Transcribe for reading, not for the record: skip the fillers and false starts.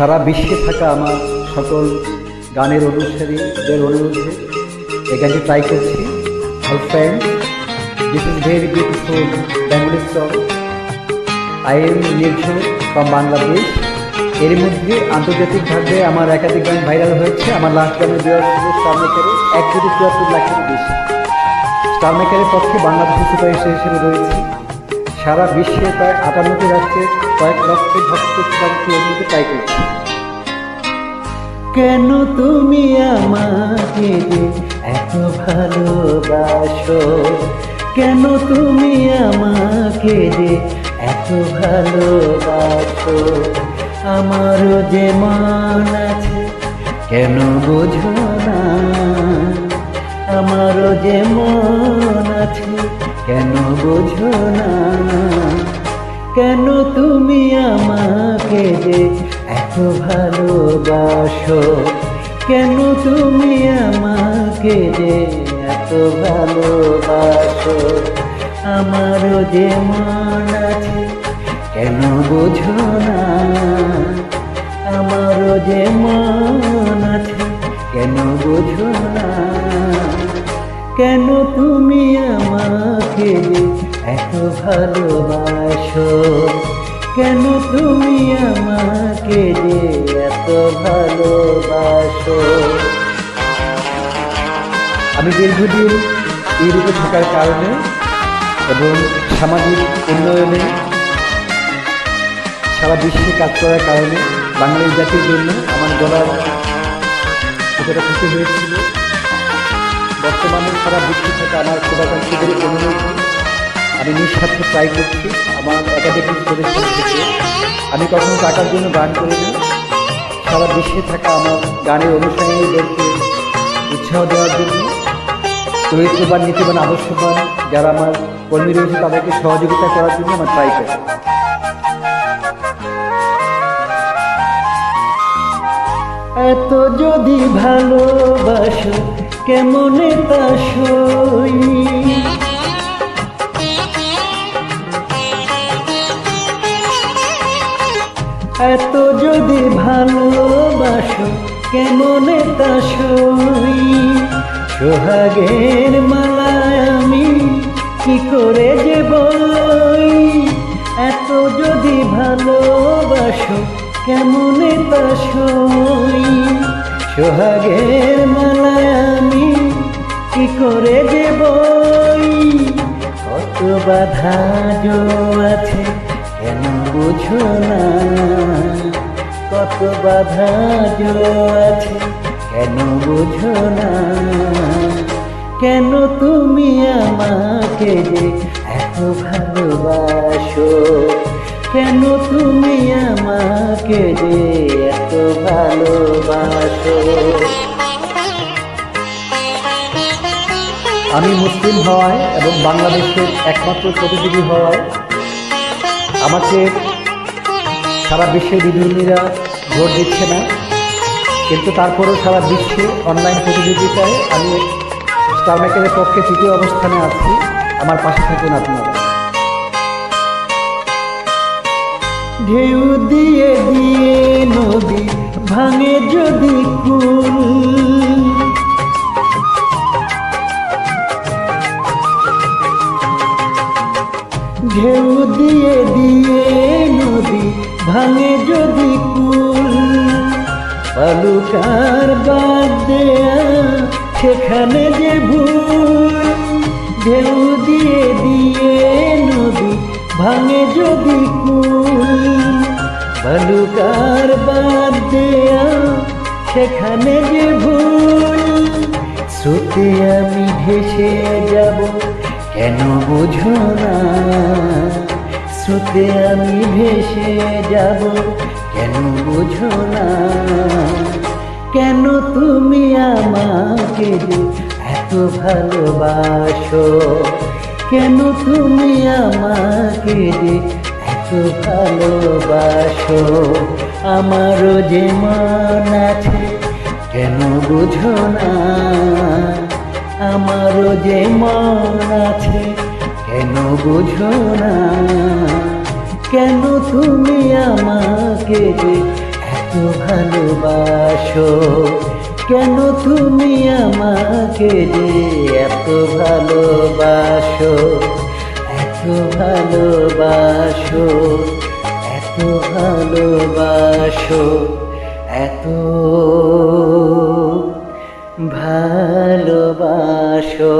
সারা বিশ্বে থাকা আমার সকল গানের অনুসারীদের অনুরোধে এই গানটি ট্রাই করছি। My friend, this is very beautiful Bengali song. I am Nirjhar from Bangladesh. এর মধ্যে আন্তর্জাতিকভাবে আমার একাধিক গান ভাইরাল হয়েছে। আমার লাস্ট গানের দেওয়া ছিল স্টার মেকারে 1,74 লাখেরও বেশি। স্টার মেকারের পক্ষে বাংলাদেশের সুপারস্টার হিসেবে রয়েছে। সারা বিশ্বে প্রায় 58টি রাষ্ট্রের কয়েক লক্ষ ভক্ত শ্রোতাকে এর মধ্যে ট্রাই করছে। কেন তুমি আমাকে এত ভালোবাসো, কেন তুমি আমাকে এত ভালোবাসো, আমারও যে মন আছে কেন বোঝো না, আমারও যে মন আছে কেন বোঝো না, কেন তুমি আমাকে এত ভালোবাসো, কেন তুমি আমাকে এত ভালোবাসো, আমারও যে মন আছে কেন বোঝো না, আমারও যে মন আছে কেন বোঝো না, কেন তুমি আমাকে এত ভালোবাসো, কেন তুমি আমাকে এত ভালোবাসো। আমি দীর্ঘদিন ইউরোপে থাকার কারণে এবং সামাজিক উন্নয়নে সারা বিশ্বে কাজ করার কারণে বাঙালি জাতির জন্য আমার গলার কতটা ক্ষতি হয়েছিল। বর্তমানে সারা বিশ্বে থাকা আমার শুভাকাঙ্ক্ষীদের অনুরোধ আমি নিঃস্বার্থে ট্রাই করছি। আমার একাডেমিক প্রতিষ্ঠান থেকে আমি কখনো টাকার জন্য গান করি না। সারা বিশ্বে থাকা আমার গানের অনুসারীদেরকে উৎসাহ দেওয়ার জন্য, চরিত্রবান, নীতিবান, আদর্শবান যারা আমার কর্মী রয়েছে তাদেরকে সহযোগিতা করার জন্য আমার ট্রাই করি। এত যদি ভালোবাসো কেমনে তা সই, এত যদি ভালোবাসো কেমনে তা সই, সোহাগের মালা আমি কি করে যে বই, এত যদি ভালোবাসো কেমনে তা সই, সোহাগের মালা আমি কি করে যে বই, কত বাধা জো আছে কেন বুঝো না, কত বাধা জো আছে কেন বুঝো না, কেন তুমি আমাকে এত ভালোবাসো, কেন তুমি আমাকে এত ভালোবাসো। আমি মুসলিম হওয়ায় এবং বাংলাদেশের একমাত্র প্রতিযোগী হওয়ায় আমাকে সারা বিশ্বের বিধর্মীরা ভোট দিচ্ছে না, কিন্তু তারপরেও সারা বিশ্বে অনলাইন প্রতিযোগিতায় আমি স্টার মেকারের পক্ষে 3য় অবস্থানে আছি। আমার পাশে থাকুন আপনারা। ঢেউ দিয়ে দিয়ে নদী ভাঙে যদি কুল, ঢেউ দিয়ে দিয়ে নদী ভাঙে যদি কুল, বালুকার বাদ দেয়া সেখানে যে ভুল, ঢেউ দিয়ে দিয়ে নদী ভাঙে যদি কুল, বালুকার বাদ দেয়া সেখানে যে ভুল, স্রোতে আমি ভেসে যাব কেন বুঝো না, স্রোতে আমি ভেসে যাব কেন বুঝো না, কেন তুমি আমাকে এত ভালোবাসো, কেন তুমি আমাকে এত ভালোবাসো, আমারও যে মন আছে কেন বুঝো না, আমারও যে মন আছে কেন বুঝো না, কেন তুমি আমাকে এত এত ভালোবাসো কেন তুমি আমাকে যে এত ভালোবাসো, এত ভালোবাসো, এত ভালোবাসো, এত ভালোবাসো।